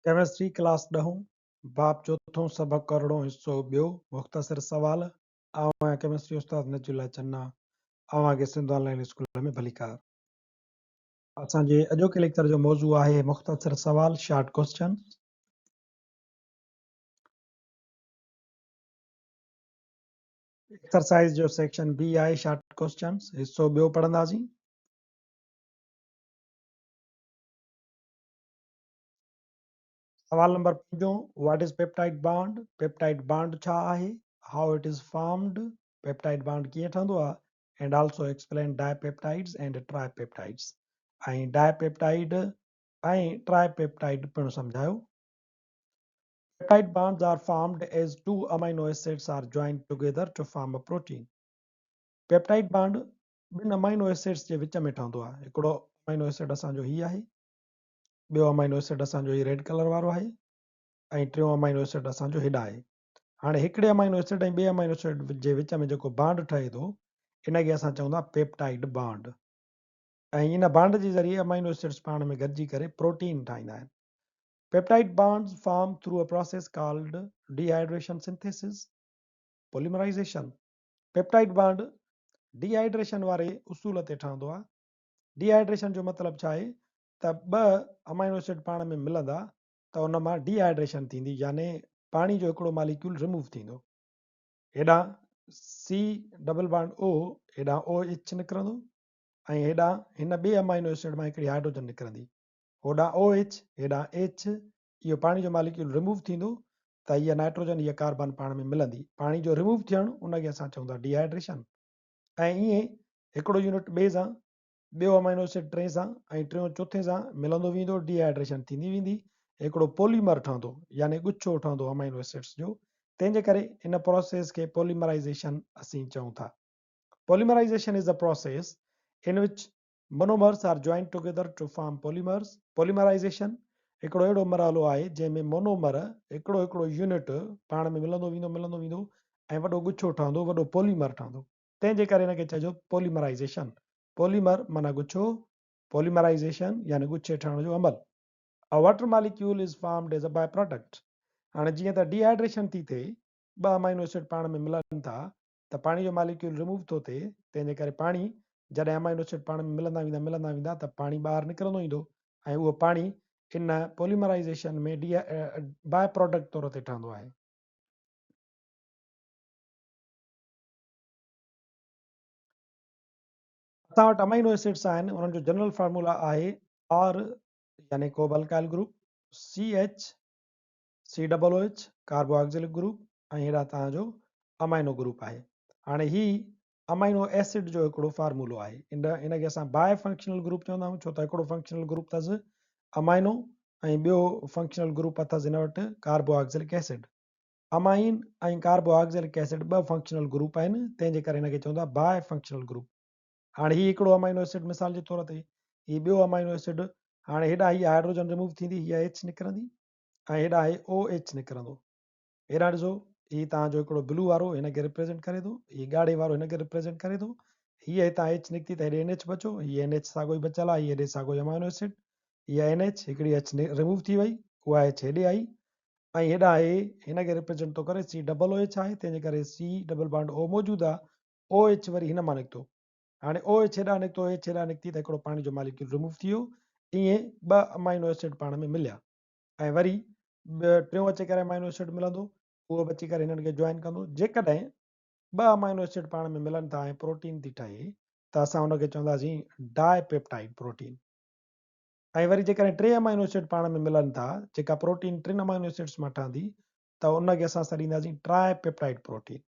Chemistry class 10 बाप चौथों सबक करणो हिस्सो ॿियो मुख़्तसिर सवाल। आवां केमिस्ट्री उस्ताद नजुल्ला चन्ना आवां के सिंध ऑनलाइन स्कूल में भलीकार। असांजे अॼोके लेक्चर जो मौजू आहे मुख़्तसिर सवाल शॉर्ट क्वेश्चन। एक्सरसाइज जो सेक्शन बी आहे शॉर्ट क्वेश्चन हिस्सो ॿियो पढ़ंदासीं। सवाल number 5 what is peptide bond. Peptide bond छा आहे, how it is formed, peptide bond कीअं ठहंदो आहे, and also explain dipeptides and tripeptides. ऐं डायपेप्टाइड ऐं ट्राइपेप्टाइड पिणु सम्झायो। Peptide bonds are formed as two amino acids are joined together to form a protein. Peptide bond ॿिनि amino acids जे विच में ठहंदो आहे। हिकिड़ो अमाइनो एसिड असांजो हीअ आहे, ॿियो अमाइनो एसिड असांजो हीअ रेड कलर वारो आहे, ऐं टियों अमाइनो एसिड असांजो हेॾा आहे। हाणे हिकिड़े अमाइनो एसिड ऐं ॿिए अमाइनो एसिड जे विच में जेको बॉन्ड ठहे थो इनखे असां चवंदा पेप्टाइड बॉन्ड। ऐं इन बॉन्ड जे ज़रिए अमाइनो एसिड्स पाण में गॾिजी करे प्रोटीन ठाहींदा आहिनि। Peptide bonds form through a process called dehydration synthesis, polymerization. Peptide bond dehydration वारे उसूल ते ठहंदो आहे। डिहाइड्रेशन जो मतिलबु छा आहे त ॿ अमाइनो एसिड पाण में मिलंदा त उन मां डिहाइड्रेशन थींदी, यानी पाणी जो हिकिड़ो मालिक्यूल रिमूव थींदो। हेॾां सी डबल बॉन्ड ओ, हेॾां ओ एच निकिरंदो, ऐं हेॾां हिन ॿिए अमाइनो एसिड मां हिकिड़ी हाइड्रोजन निकिरंदी। होॾां ओ एच हेॾां एच, इहो पाणी जो मालिक्यूल रिमूव थींदो त हीअ नाइट्रोजन हीअ कार्बन पाण में मिलंदी। पाणी जो रिमूव थियणु उनखे असां चवंदा डिहाइड्रेशन। ऐं ईअं हिकिड़ो यूनिट ॿिए सां, ॿियो अमाइनो एसिड टे सां ऐं टियों चौथे सां मिलंदो वेंदो, डिहाइड्रेशन थींदी वेंदी, हिकिड़ो पॉलीमर ठहंदो यानी गुच्छो ठहंदो अमाइनो एसिड्स जो। तंहिंजे करे इन प्रोसेस खे पॉलीमराइज़ेशन असीं चऊं था। Polymerization is a process in which monomers are joined together to form polymers. Polymerization हिकिड़ो अहिड़ो मरहलो आहे जंहिंमें मोनोमर हिकिड़ो हिकिड़ो यूनिट पाण में मिलंदो वेंदो ऐं वॾो गुच्छो ठहंदो, वॾो पॉलीमर ठहंदो। तंहिंजे करे हिनखे चइजो पॉलीमराइज़ेशन। पॉलीमर माना गुच्छो, पॉलीमराइज़ेशन यानी गुच्छे ठहण जो अमल। A water molecule is formed as a byproduct. हाणे जीअं त डिहाइड्रेशन थी थिए, ॿ अमाइनो एसिड पाण में मिलनि था त पाणी जो मालिक्यूल रिमूव थो थिए, तंहिंजे करे पाणी जॾहिं अमाइनो एसिड पाण में मिलंदा वेंदा त पाणी ॿाहिरि निकिरंदो ईंदो, ऐं उहो पाणी इन पॉलीमराइज़ेशन में बाय प्रोडक्ट तौर ते ठहंदो आहे। असां वटि अमाइनो एसिड्स आहिनि, उन्हनि जो जनरल फार्मूला आहे आर यानी कोब alkyl group, C H C double O H carboxylic group, ऐं हेॾा तव्हांजो अमाइनो ग्रुप आहे। हाणे ही अमाइनो एसिड जो हिकिड़ो फार्मूलो आहे। इनखे असां बाय फंक्शनल ग्रुप चवंदा आहियूं, छो त हिकिड़ो फंक्शनल ग्रुप अथसि अमाइनो ऐं ॿियो फंक्शनल ग्रुप अथसि हिन वटि कार्बोक्सिलिक एसिड। अमाइन ऐं कार्बोक्सिलिक एसिड ॿ फंक्शनल ग्रुप आहिनि, तंहिंजे करे हिनखे चवंदा बाय फंक्शनल ग्रुप। हाणे ही हिकिड़ो अमाइनो एसिड मिसाल जे तौर ते, ही ॿियो अमाइनो एसिड, हाणे हेॾा हीअ हाइड्रोजन रिमूव थींदी, हीअ एच निकिरंदी ऐं हेॾा आहे ओ एच निकिरंदो। हेॾा ॾिसो, हीअ तव्हांजो हिकिड़ो ब्लू वारो हिनखे रिप्रेज़ेंट करे थो, हीअ ॻाढ़े वारो हिनखे रिप्रेज़ेंट करे थो। हीअ हितां एच निकिती त हेॾे एन एच बचो, हीअ एन एच साॻो ई बचियल आहे, हीअ हेॾे साॻो ई अमाइनो एसिड, हीअ एन एच हिकिड़ी एच रिमूव थी वई, उहा एच हेॾे आई, ऐं हेॾा आहे हिनखे रिप्रेज़ेंट थो करे सी डबल ओ एच आहे, तंहिंजे करे सी डबल बॉन्ड ओ मौजूदु आहे, ओ एच वरी हिन मां निकितो। हाणे ओ एच हेॾा निकितो, एच हेॾा निकिती त हिकिड़ो पाणी जो मालिक्यूल रिमूव थी वियो। ईअं ॿ अमाइनो एसिड पाण में मिलिया, ऐं वरी टियों अची करे अमाइनो एसिड मिलंदो, उहो बची करे हिननि खे जॉइन कंदो। जेकॾहिं ॿ अमाइनो एसिड पाण में मिलनि था ऐं प्रोटीन थी ठहे त असां हुनखे चवंदासीं डायपेप्टाइड प्रोटीन। ऐं वरी जेकॾहिं टे अमाइनो एसिड पाण में मिलनि था, जेका प्रोटीन टिनि अमाइनो एसिड्स मां ठहंदी, त उनखे असां छॾींदासीं ट्राइपेप्टाइड प्रोटीन।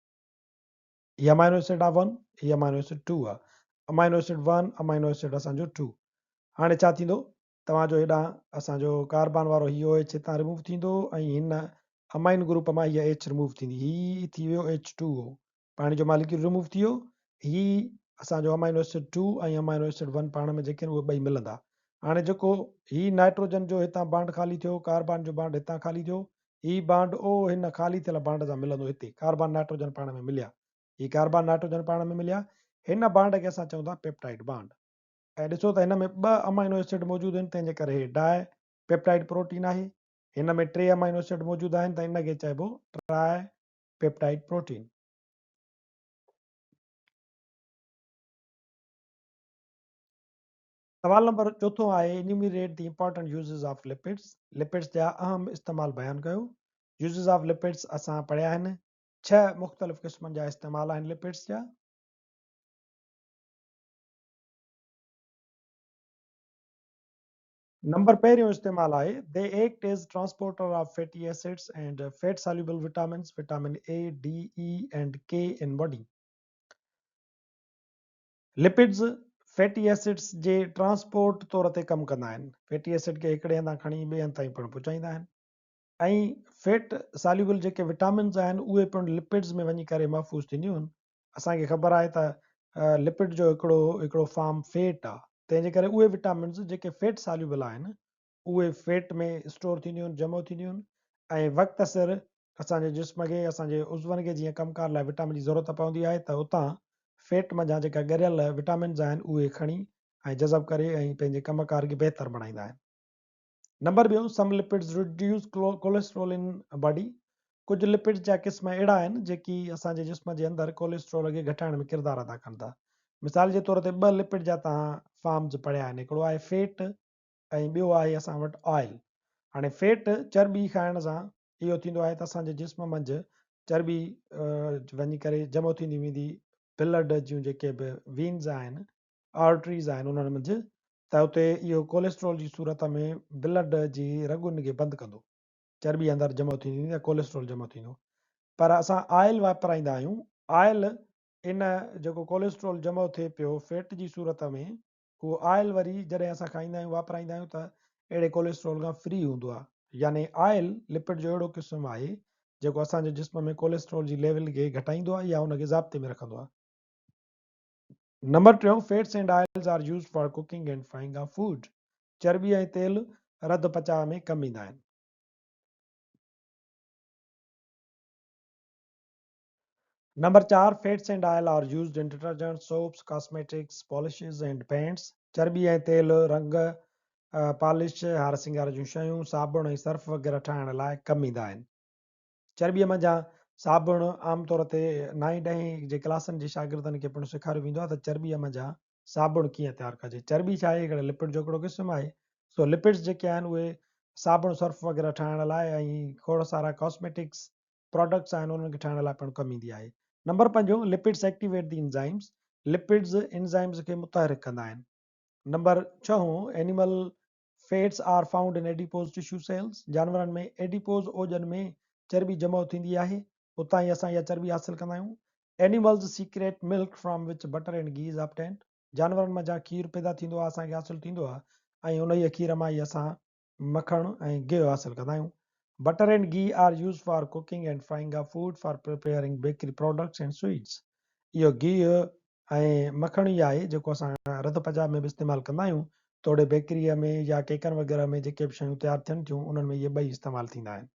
हीअ अमाइनो एसिड आहे 1, हीअ अमाइनो एसिड 2 आहे, अमाइनो एसिड 1 अमाइनो एसिड असांजो 2। हाणे छा थींदो, तव्हांजो हेॾां असांजो कार्बन वारो हीअ एच हितां रिमूव थींदो, ऐं हिन अमाइन ग्रुप मां हीअ एच रिमूव थींदी, ही थी वियो H2O, पाणी जो मालिक्यूल रिमूव थी वियो। ही असांजो अमाइनो एसिड 2 ऐं अमाइनो एसिड 1 पाण में जेके आहिनि उहे ॿई मिलंदा। हाणे जेको ही नाइट्रोजन जो हितां बांड ख़ाली थियो, कार्बन जो बांड हितां ख़ाली थियो, ही बांड ओ हिन ख़ाली थियल बांड सां मिलंदो, हिते कार्बन नाइट्रोजन पाण में मिलिया, ही कार्बन नाइट्रोजन पाण में मिलिया, हिन बांड खे असां चवंदा पेप्टाइड बांड। ऐं ॾिसो त हिन में ॿ अमाइनो एसिड मौजूदु आहिनि, तंहिंजे करे डाय पेप्टाइड प्रोटीन आहे। हिन में 3 अमाइनो एसिड मौजूदु आहिनि त इनखे चइबो ट्राई पेप्टाइड प्रोटीन। सवाल नंबर 4 आहे enumerate the important uses of lipids। Lipids जा अहम इस्तेमाल बयानु कयो। यूज़िस ऑफ लिपिड्स असां पढ़िया आहिनि। 6 मुख़्तलिफ़ क़िस्मनि जा इस्तेमाल आहिनि लिपिड्स जा। नंबर पहिरियों इस्तेमाल आहे they act as transporter of fatty acids and fat soluble vitamins vitamin A D E and K in body. Lipids fatty acids जे ट्रांसपोर्ट तौर ते कमु कंदा आहिनि। फैटी एसिड खे हिकिड़े हंधा खणी ॿिए हंध ताईं पिणु पहुचाईंदा आहिनि। ऐं फैट सॉल्युबल जेके विटामिन्स आहिनि उहे पिणु लिपिड्स में वञी करे महफ़ूज़ थींदियूं आहिनि। असांखे ख़बर आहे त लिपिड जो हिकिड़ो फॉर्म फैट आहे, तंहिंजे करे उहे विटामिन्स जेके फैट सॉल्युबल आहिनि उहे फैट में स्टोर थींदियूं आहिनि, जमो थींदियूं आहिनि ऐं वक़्त सिर असांजे जिस्म खे असांजे उज़वनि खे जीअं कमकार लाइ विटामिन जी ज़रूरत पवंदी आहे त उतां फैट मथां जेका ॻरियल विटामिन्स आहिनि उहे खणी ऐं जज़ब करे ऐं पंहिंजे कमकार खे बहितर बणाईंदा आहिनि। नंबर ॿियो some lipids reduce cholesterol in body. कुझु लिपिड्स जा क़िस्म अहिड़ा आहिनि जेकी असांजे जिस्म जे अंदरि कोलेस्ट्रोल खे घटाइण में किरदारु अदा कनि था। मिसाल जे तौर ते 2 लिपिड जा तव्हां फॉर्म्स पढ़िया आहिनि। हिकिड़ो आहे फैट ऐं ॿियो आहे असां वटि ऑयल। हाणे फैट चर्बी खाइण सां इहो थींदो आहे त असांजे जिस्म मंझि चर्बी वञी करे जमो थींदी वेंदी ब्लड जूं जेके बि वीन्स आहिनि, आर्टरीज़ आहिनि उन्हनि मंझि, त उते इहो कोलेस्ट्रोल जी सूरत में ब्लड जी रगुनि खे बंदि कंदो, चर्बी अंदरि जमो थींदी त कोलेस्ट्रोल जमो थींदो। पर असां ऑयल वापराईंदा आहियूं। ऑयल इन जेको कोलेस्ट्रोल जमो थिए पियो फैट जी सूरत में, उहो ऑयल वरी जॾहिं असां खाईंदा आहियूं वापराईंदा आहियूं त अहिड़े कोलेस्ट्रोल खां फ्री हूंदो आहे। यानी ऑयल लिपिड जो अहिड़ो क़िस्म आहे जेको असांजे जिस्म में कोलेस्ट्रोल जी लेवल खे घटाईंदो आहे या उनखे ज़ाब्ते में रखंदो आहे। Number 3 fats and oils are used for cooking and frying of food. चर्बी ऐं तेल रध पचाव में कमु ईंदा आहिनि। Number 4 fats and oil are used in detergent, soaps, cosmetics, polishes and paints. चर्बी ऐं तेल रंग, पॉलिश, हार सिंगार जूं शयूं, साबुण ऐं सर्फ वग़ैरह ठाहिण लाइ कमु ईंदा आहिनि। चर्बीअ मंझां साबुण आमतौर ते 9-10 जे क्लासनि जे शागिर्दनि खे पिणु सेखारियो वेंदो आहे त चर्बीअ मंझां साबुण कीअं तयारु कजे। चर्बी छा आहे, हिकिड़े लिपिड जो हिकिड़ो क़िस्म आहे। सो लिपिड्स जेके आहिनि उहे साबुण सर्फ वग़ैरह ठाहिण लाइ ऐं खोड़ सारा कॉस्मेटिक्स प्रोडक्ट्स आहिनि उन्हनि खे ठाहिण लाइ पिणु कमु ईंदी आहे। Number 5 lipids activate the enzymes. Lipids enzymes खे मुतहरिक कंदा आहिनि। Number 6 animal fats are found in adipose tissue cells. जानवरनि में एडिपोज ओजन में चर्बी जमा थींदी आहे, उतां ई असां इहा चर्बी हासिलु कंदा आहियूं। Animals secret milk from which butter and ghee is obtained. जानवरनि मंझां खीर पैदा थींदो आहे, असांखे हासिलु थींदो आहे ऐं उन ई खीर मां ई असां मखण ऐं गिहु हासिलु कंदा आहियूं। Butter and ghee are use for cooking and frying of food for preparing bakery products and sweets. इहो गिहु ऐं मखण ई आहे जेको असां रध पचाव में बि इस्तेमालु कंदा आहियूं। तोड़े बेकरीअ में या केकनि वग़ैरह में जेके बि शयूं तयारु थियनि थियूं उन्हनि में इहे ॿई इस्तेमालु थींदा आहिनि।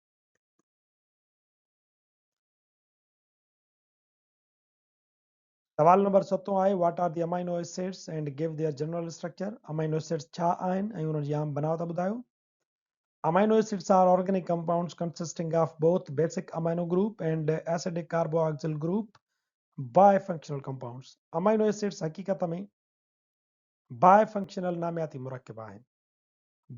सवाल नंबर 7 आहे what are the amino acids and give their general structure. Amino acids छा आहिनि ऐं उन्हनि जी आम बनावट ॿुधायो। Amino acids are organic compounds consisting of both basic amino group and acidic carboxyl group bifunctional compounds। Amino acids हक़ीक़त में बायफंक्शनल नामियाती मुरकब आहिनि।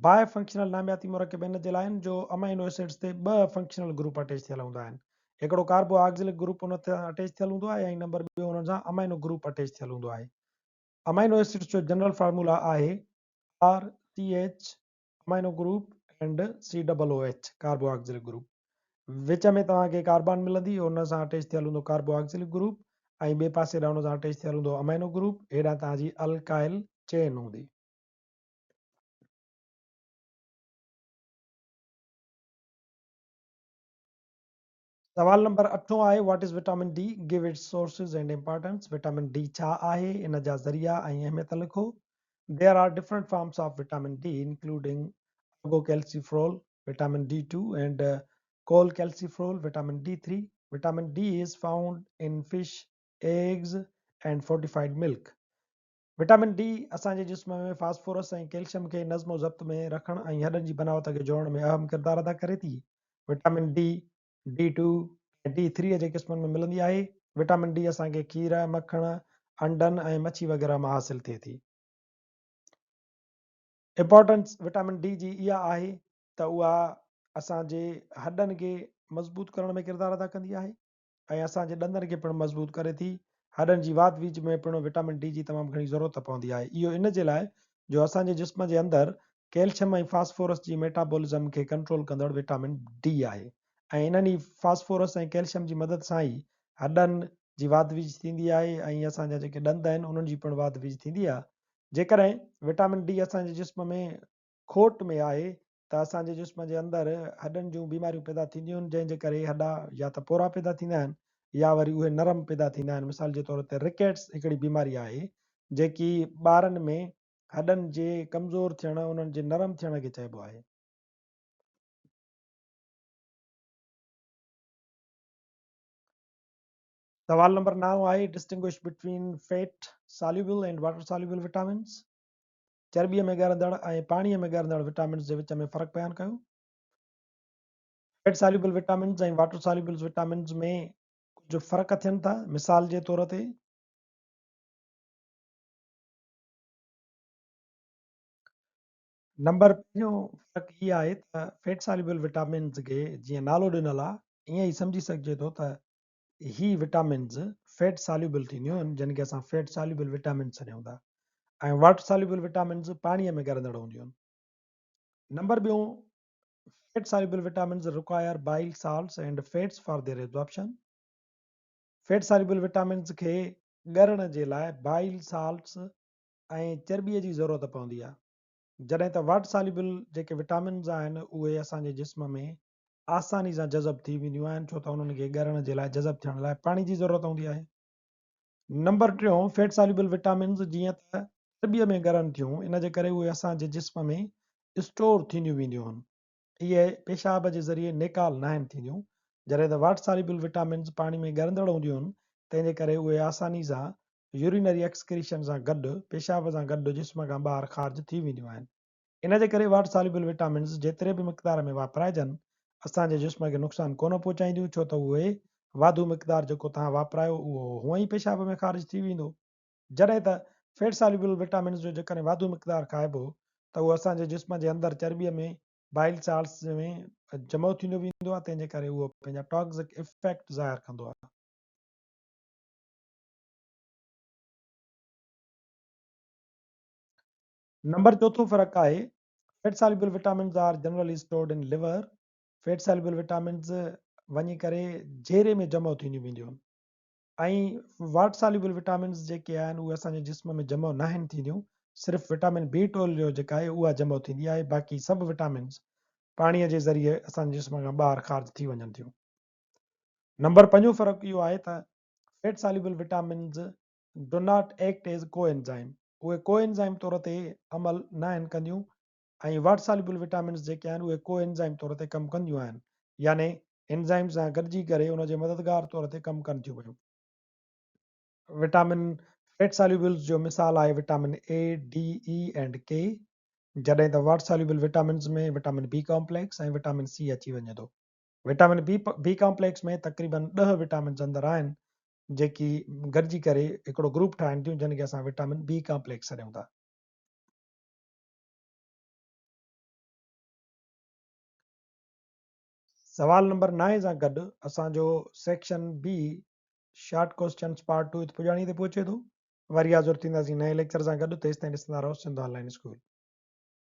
बायफंक्शनल नामियाती मुरकब इन जे लाइ आहिनि जो अमाइनो एसिड्स ते 2 फंक्शनल ग्रुप अटैच थियल हूंदा आहिनि। हिकिड़ो कार्बोऑक्सिलिक ग्रुप उन ते अटैच थियल हूंदो आहे ऐं नंबर 2 उन सां अमाइनो ग्रुप अटैच थियल हूंदो आहे। अमाइनो एसिड्स जो जनरल फार्मूला आहे RCH amino group and COOH carboxylic group. Which में तव्हांखे कार्बन मिलंदी, उन सां अटैच थियल हूंदो कार्बोऑक्सिलिक ग्रुप ऐं ॿिए पासे ॾांहुं उन सां अटैच थियल हूंदो अमाइनो ग्रुप। हेॾां तव्हांजी अल्काइल चेन हूंदी। सवाल नंबर 8 आहे what is vitamin D, give its sources and importance. Vitamin D छा आहे, इन जा ज़रिया ऐं अहमियत लिखो। There are different forms of vitamin D including ergocalciferol, vitamin D2 and cholecalciferol, vitamin D3। vitamin D is found in fish, eggs and fortified milk। Vitamin D असांजे जिस्म में फास्फोरस ऐं कैल्शियम खे नज़्मो ज़ब्त में रखण ऐं हॾनि जी बनावट खे जोड़ण में अहम किरदारु अदा करे थी। विटामिन डी D2 ऐं D3 जे क़िस्मनि में मिलंदी आहे। विटामिन डी असांखे खीर मखण अंडनि ऐं मच्छी वग़ैरह मां हासिलु थिए थी। इंपॉर्टेंस विटामिन डी जी इहा आहे त उहा असांजे हॾनि खे मज़बूत करण में किरदारु अदा कंदी आहे ऐं असांजे ॾंदनि खे पिणु मज़बूत करे थी। हॾनि जी वात वीज में पिणु विटामिन डी जी तमामु घणी ज़रूरत पवंदी आहे। इहो इन जे लाइ जो असांजे जिस्म जे अंदरि कैल्शियम ऐं फास्फोरस जी मेटाबॉलिज़म खे कंट्रोल कंदड़ विटामिन डी आहे ऐं इन्हनि फास्फोरस ऐं कैल्शियम जी मदद सां ई हॾनि जी वात वीज थींदी आहे ऐं असांजा जेके ॾंद आहिनि उन्हनि जी पिणु वात वीज थींदी आहे। जेकॾहिं विटामिन डी असांजे जिस्म में खोट में आहे त असांजे जिस्म जे अंदरि हॾनि जूं बीमारियूं पैदा थींदियूं आहिनि, जंहिंजे करे हॾा या त पोरा पैदा थींदा आहिनि या वरी उहे नरम पैदा थींदा आहिनि। मिसाल जे तौर ते रिकेट्स हिकिड़ी बीमारी आहे जेकी ॿारनि में हॾनि जे कमज़ोर थियण उन्हनि जे नरम थियण खे चइबो आहे। सवाल नंबर 9 आहे distinguish between fat soluble and water soluble vitamins. चर्बीअ में ॻरंदड़ ऐं पाणीअ में ॻरंदड़ विटामिन्स जे विच में फ़र्क़ु बयानु कयो। फैट सॉल्युबल विटामिन्स ऐं वाटर सॉल्युबल विटामिन्स में कुझु फ़र्क़ु थियनि था। मिसाल जे तौर ते नंबर पहिरियों फ़र्क़ु इहा आहे त फैट सॉल्युबल विटामिन्स खे जीअं नालो ॾिनल आहे ईअं ई सम्झी सघिजे थो त ही विटामिन्स फैट सॉल्युबल थींदियूं आहिनि, जिन खे असां फैट सॉल्युबल विटामिन्स चऊं था, ऐं वाटर सॉल्युबल विटामिन्स पाणीअ में ॻरंदड़ हूंदियूं आहिनि। नंबर ॿियों, fat soluble vitamins require bile salts and fats for their absorption. Fat soluble vitamins खे ॻरण जे लाइ बाइल साल्ट्स ऐं चर्बीअ जी ज़रूरत पवंदी आहे, जॾहिं त वाटर सॉल्युबल जेके विटामिन्स आहिनि उहे असांजे जिस्म में आसानी सां जज़ब थी वेंदियूं आहिनि, छो त उन्हनि खे ॻरण जे लाइ जज़ब थियण लाइ पाणी जी ज़रूरत हूंदी आहे। नंबर टियों, फैट सॉल्युबल विटामिन्स जीअं त चर्बीअ में ॻरनि थियूं, इन जे करे उहे असांजे जिस्म में स्टोर थींदियूं वेंदियूं आहिनि। इहे पेशाब जे ज़रिए निकाल न आहिनि थींदियूं, जॾहिं त वाटर सॉल्युबल विटामिन्स पाणी में ॻरंदड़ हूंदियूं आहिनि, तंहिंजे करे उहे आसानी सां यूरिनरी एक्सक्रीशन सां गॾु पेशाब सां गॾु जिस्म खां ॿाहिरि ख़ारिज थी वेंदियूं आहिनि। इन जे करे वाटर सॉल्युबल विटामिन्स जेतिरे बि मिक़दार में वापराइजनि असांजे जिस्म खे नुक़सानु कोन पहुचाईंदियूं, छो त उहे वाधू मिक़दार जेको तव्हां वापरायो उहो हूअं ई पेशाब में ख़ारिज थी वेंदो। जॾहिं त फैट सॉल्युबल विटामिन्स जो जेकॾहिं वाधू मिक़दार खाइबो त उहो असांजे जिस्म जे अंदरि चर्बीअ में बाइल साल्ट्स में जमो थींदो वेंदो आहे, तंहिंजे करे उहो पंहिंजा टॉक्सिक इफेक्ट ज़ाहिर कंदो आहे। नंबर चौथो फ़र्क़ु आहे fat soluble vitamins are generally stored in liver. Fat soluble vitamins वञी करे घेरे में जमो थींदियूं वेंदियूं आहिनि ऐं वाटर सॉल्युबल विटामिन्स जेके आहिनि उहे असांजे जिस्म में जमो न आहिनि थींदियूं। सिर्फ़ु विटामिन B12 जेका आहे उहा जमो थींदी आहे, बाक़ी सभु विटामिन्स पाणीअ जे ज़रिए असांजे जिस्म खां ॿाहिरि ख़ारिज थी वञनि थियूं। नंबर 5 फ़र्क़ु इहो आहे त fat soluble vitamins do not act as coenzyme. उहे कोएंजाइम तौर ते अमल न आहिनि कंदियूं ऐं वाटर सॉल्युबल विटामिन्स जेके आहिनि उहे कोएंजाइम तौर ते कमु कंदियूं आहिनि, यानी एंजाइम सां गॾिजी करे उन जे मददगार तौर ते कमु कनि थियूं पियूं। विटामिन फैट सॉल्युबल्स जो मिसाल आहे vitamin A, D, E and K, जॾहिं त वाटर सॉल्युबल विटामिन्स में विटामिन B कॉम्प्लेक्स ऐं विटामिन C अची वञे थो। विटामिन B कॉम्प्लेक्स में तक़रीबन 10 विटामिन्स अंदरि आहिनि जेकी गॾिजी करे हिकिड़ो ग्रुप ठाहिनि थियूं, जिन खे असां विटामिन B कॉम्प्लेक्स चऊं था। सवाल नंबर 9 सां गॾु असांजो section B short questions part 2 पुॼाणी ते पहुचे थो। वरी हाज़ुर थींदासीं नए लेक्चर सां गॾु, तेसिताईं ॾिसंदा रहो सिंध ऑनलाइन स्कूल।